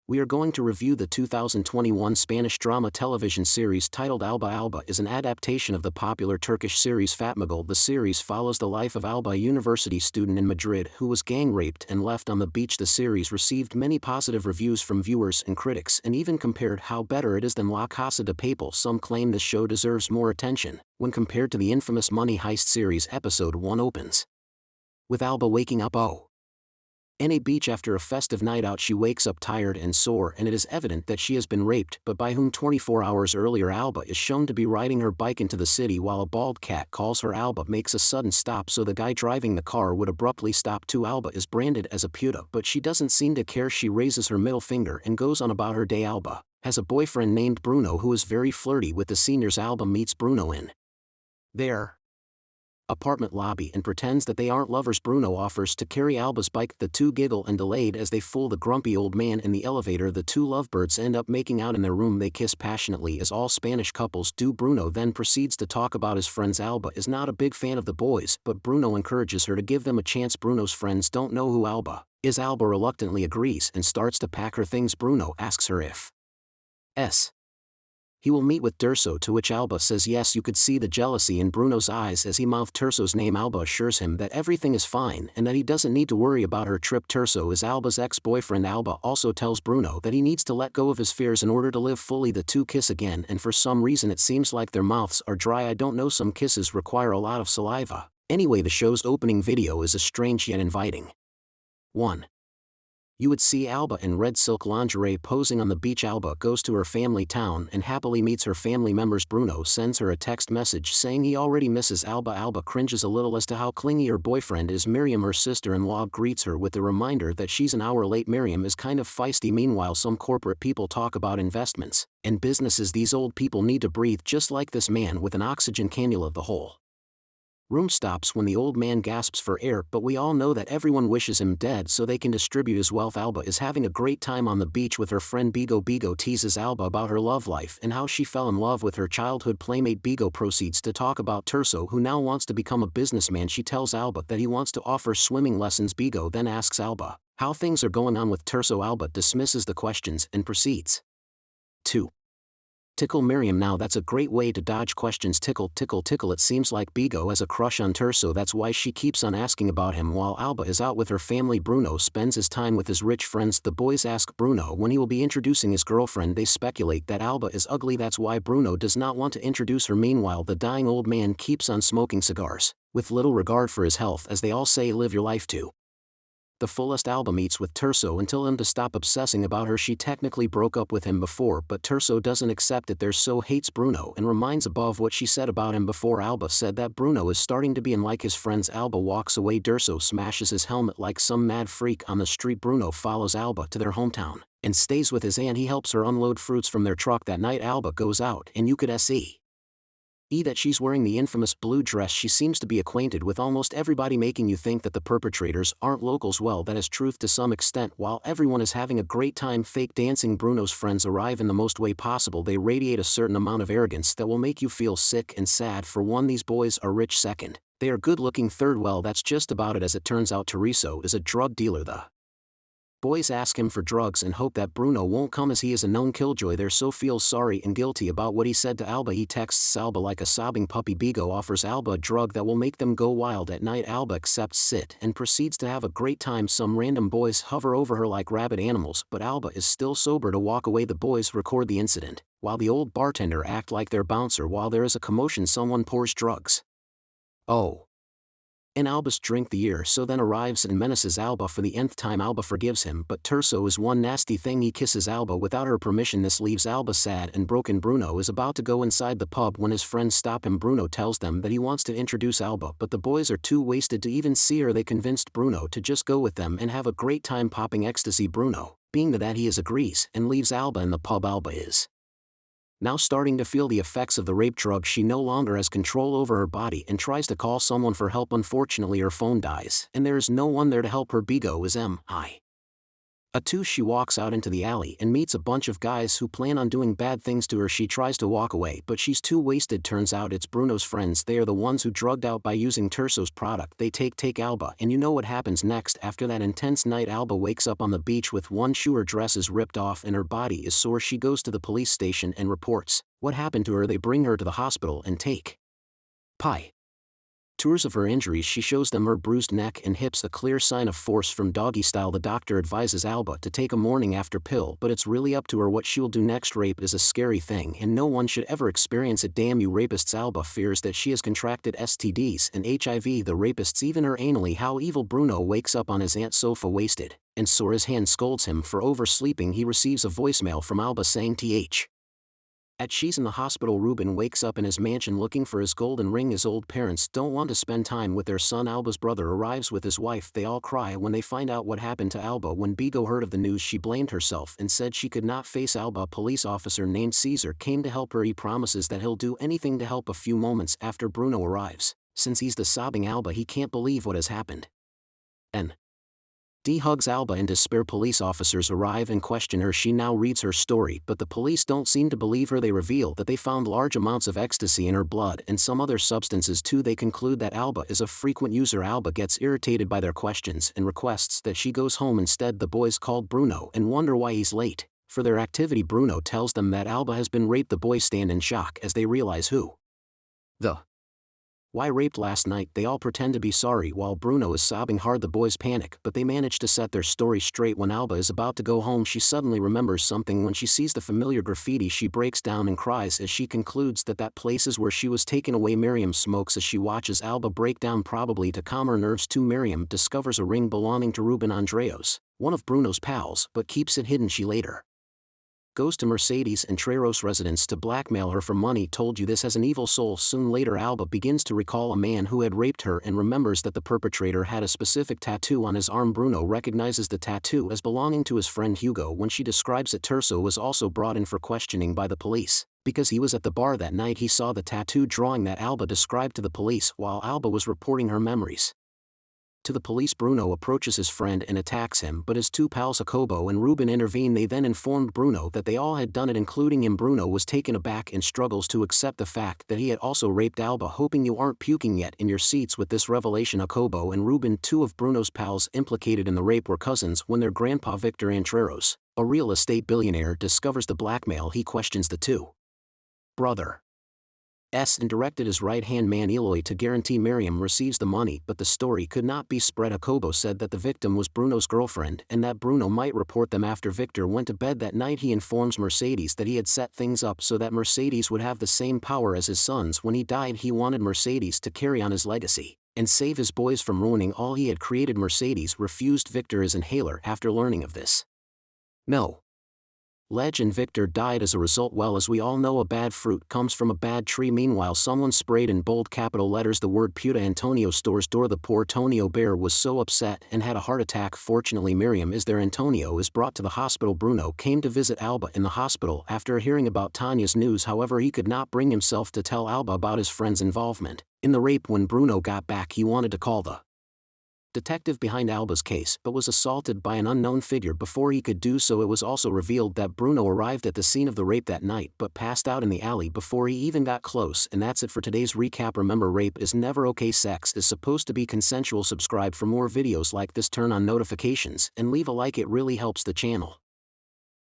We are going to review the 2021 Spanish drama television series titled Alba. Alba is an adaptation of the popular Turkish series Fatmagul. The series follows the life of Alba, a university student in Madrid who was gang raped and left on the beach. The series received many positive reviews from viewers and critics and even compared how better it is than La Casa de Papel. Some claim the show deserves more attention when compared to the infamous Money Heist series. Episode 1 opens with Alba waking up on a beach after a festive night out. She wakes up tired and sore, and it is evident that she has been raped, but by whom? 24 hours earlier, Alba is shown to be riding her bike into the city while a bald cat calls her. Alba makes a sudden stop so the guy driving the car would abruptly stop too. Alba is branded as a puta, but she doesn't seem to care. She raises her middle finger and goes on about her day. Alba has a boyfriend named Bruno who is very flirty with the seniors. Alba meets Bruno in their apartment lobby and pretends that they aren't lovers. Bruno offers to carry Alba's bike. The two giggle and delayed as they fool the grumpy old man in the elevator. The two lovebirds end up making out in their room. They kiss passionately as all Spanish couples do. Bruno then proceeds to talk about his friends. Alba is not a big fan of the boys, but Bruno encourages her to give them a chance. Bruno's friends don't know who Alba is. Alba reluctantly agrees and starts to pack her things. Bruno asks her if he will meet with Durso, to which Alba says yes. You could see the jealousy in Bruno's eyes as he mouthed Durso's name. Alba assures him that everything is fine and that he doesn't need to worry about her trip. Durso is Alba's ex-boyfriend. Alba also tells Bruno that he needs to let go of his fears in order to live fully. The two kiss again, and for some reason it seems like their mouths are dry. I don't know, some kisses require a lot of saliva. Anyway, the show's opening video is a strange yet inviting one. You would see Alba in red silk lingerie posing on the beach. Alba goes to her family town and happily meets her family members. Bruno sends her a text message saying he already misses Alba. Alba cringes a little as to how clingy her boyfriend is. Miriam, her sister-in-law, greets her with the reminder that she's an hour late. Miriam is kind of feisty. Meanwhile, some corporate people talk about investments and businesses. These old people need to breathe just like this man with an oxygen cannula. The whole room stops when the old man gasps for air, but we all know that everyone wishes him dead so they can distribute his wealth. Alba is having a great time on the beach with her friend Bigo. Bigo teases Alba about her love life and how she fell in love with her childhood playmate. Bigo proceeds to talk about Durso, who now wants to become a businessman. She tells Alba that he wants to offer swimming lessons. Bigo then asks Alba how things are going on with Durso. Alba dismisses the questions and proceeds to tickle Miriam. Now that's a great way to dodge questions. Tickle, tickle, tickle. It seems like Bigo has a crush on Durso. That's why she keeps on asking about him. While Alba is out with her family, Bruno spends his time with his rich friends. The boys ask Bruno when he will be introducing his girlfriend. They speculate that Alba is ugly. That's why Bruno does not want to introduce her. Meanwhile, the dying old man keeps on smoking cigars, with little regard for his health, as they all say, live your life to the fullest. Alba meets with Durso and tells him to stop obsessing about her. She technically broke up with him before, but Durso doesn't accept it. Durso hates Bruno and reminds above what she said about him before. Alba said that Bruno is starting to be unlike his friends. Alba walks away. Durso smashes his helmet like some mad freak on the street. Bruno follows Alba to their hometown and stays with his aunt. He helps her unload fruits from their truck. That night Alba goes out and you could see that she's wearing the infamous blue dress. She seems to be acquainted with almost everybody, making you think that the perpetrators aren't locals. Well, that is truth to some extent. While everyone is having a great time fake dancing, Bruno's friends arrive in the most way possible. They radiate a certain amount of arrogance that will make you feel sick and sad. For one, these boys are rich. Second, they are good looking. Third, well, that's just about it. As it turns out, Durso is a drug dealer. The boys ask him for drugs and hope that Bruno won't come, as he is a known killjoy. Durso feels sorry and guilty about what he said to Alba. He texts Alba like a sobbing puppy. Bigo offers Alba a drug that will make them go wild. At night, Alba accepts it and proceeds to have a great time. Some random boys hover over her like rabid animals, but Alba is still sober to walk away. The boys record the incident, while the old bartender act like their bouncer. While there is a commotion, someone pours drugs in Alba's drink. The year so then arrives and menaces Alba for the nth time. Alba forgives him, but Durso is one nasty thing. He kisses Alba without her permission. This leaves Alba sad and broken. Bruno is about to go inside the pub when his friends stop him. Bruno tells them that he wants to introduce Alba, but the boys are too wasted to even see her. They convinced Bruno to just go with them and have a great time popping ecstasy. Bruno, being that he is, agrees and leaves Alba in the pub. Alba is now starting to feel the effects of the rape drug. She no longer has control over her body and tries to call someone for help. Unfortunately, her phone dies and there is no one there to help her. Bigo is She walks out into the alley and meets a bunch of guys who plan on doing bad things to her. She tries to walk away but she's too wasted. Turns out it's Bruno's friends. They are the ones who drugged out by using Terso's product. They take Alba, and you know what happens next. After that intense night, Alba wakes up on the beach with one shoe. Her dress is ripped off and her body is sore. She goes to the police station and reports what happened to her. They bring her to the hospital and take tours of her injuries. She shows them her bruised neck and hips, a clear sign of force from doggy style. The doctor advises Alba to take a morning after pill, but it's really up to her what she'll do next. Rape is a scary thing and no one should ever experience it. Damn you rapists. Alba fears that she has contracted STDs and HIV. The rapists even her anally. How evil. Bruno wakes up on his aunt's sofa wasted and sore. His hand scolds him for oversleeping. He receives a voicemail from Alba saying she's in the hospital. Ruben wakes up in his mansion looking for his golden ring. His old parents don't want to spend time with their son. Alba's brother arrives with his wife. They all cry when they find out what happened to Alba. When Bigo heard of the news, she blamed herself and said she could not face Alba. A police officer named Caesar came to help her. He promises that he'll do anything to help. A few moments after Bruno arrives, since he's the sobbing Alba, he can't believe what has happened. D hugs Alba in despair. Police officers arrive and question her. She now reads her story, but the police don't seem to believe her. They reveal that they found large amounts of ecstasy in her blood and some other substances too. They conclude that Alba is a frequent user. Alba gets irritated by their questions and requests that she goes home instead. The boys call Bruno and wonder why he's late for their activity. Bruno tells them that Alba has been raped. The boys stand in shock as they realize why raped last night. They all pretend to be sorry while Bruno is sobbing hard. The boys panic, but they manage to set their story straight. When Alba is about to go home, she suddenly remembers something. When she sees the familiar graffiti, she breaks down and cries as she concludes that place is where she was taken away. Miriam smokes as she watches Alba break down, probably to calm her nerves too. Miriam discovers a ring belonging to Ruben Andreos, one of Bruno's pals, but keeps it hidden. She later goes to Mercedes and Treros' residence to blackmail her for money. Told you this has an evil soul. Soon later, Alba begins to recall a man who had raped her and remembers that the perpetrator had a specific tattoo on his arm. Bruno recognizes the tattoo as belonging to his friend Hugo. When she describes it, Terso was also brought in for questioning by the police, because he was at the bar that night. He saw the tattoo drawing that Alba described to the police while Alba was reporting her memories to the police. Bruno approaches his friend and attacks him, but his two pals Jacobo and Ruben intervene. They then informed Bruno that they all had done it, including him. Bruno was taken aback and struggles to accept the fact that he had also raped Alba. Hoping you aren't puking yet in your seats with this revelation. Jacobo and Ruben, two of Bruno's pals implicated in the rape, were cousins when their grandpa Victor Antreros, a real estate billionaire, discovers the blackmail. He questions the two brothers and directed his right-hand man Eloy to guarantee Miriam receives the money, but the story could not be spread. Jacobo said that the victim was Bruno's girlfriend and that Bruno might report them. After Victor went to bed that night, he informs Mercedes that he had set things up so that Mercedes would have the same power as his sons. When he died, he wanted Mercedes to carry on his legacy and save his boys from ruining all he had created. Mercedes refused Victor his inhaler after learning of this. No. And Victor died as a result. Well, as we all know, a bad fruit comes from a bad tree. Meanwhile, someone sprayed in bold capital letters the word Puta Antonio store's door. The poor Tonio Bear was so upset and had a heart attack. Fortunately, Miriam is there. Antonio is brought to the hospital. Bruno came to visit Alba in the hospital after hearing about Tanya's news. However, he could not bring himself to tell Alba about his friend's involvement in the rape. When Bruno got back, he wanted to call the detective behind Alba's case, but was assaulted by an unknown figure before he could do so. It was also revealed that Bruno arrived at the scene of the rape that night but passed out in the alley before he even got close. And that's it for today's recap. Remember, rape is never okay. Sex is supposed to be consensual. Subscribe for more videos like this, turn on notifications, and leave a like. It really helps the channel.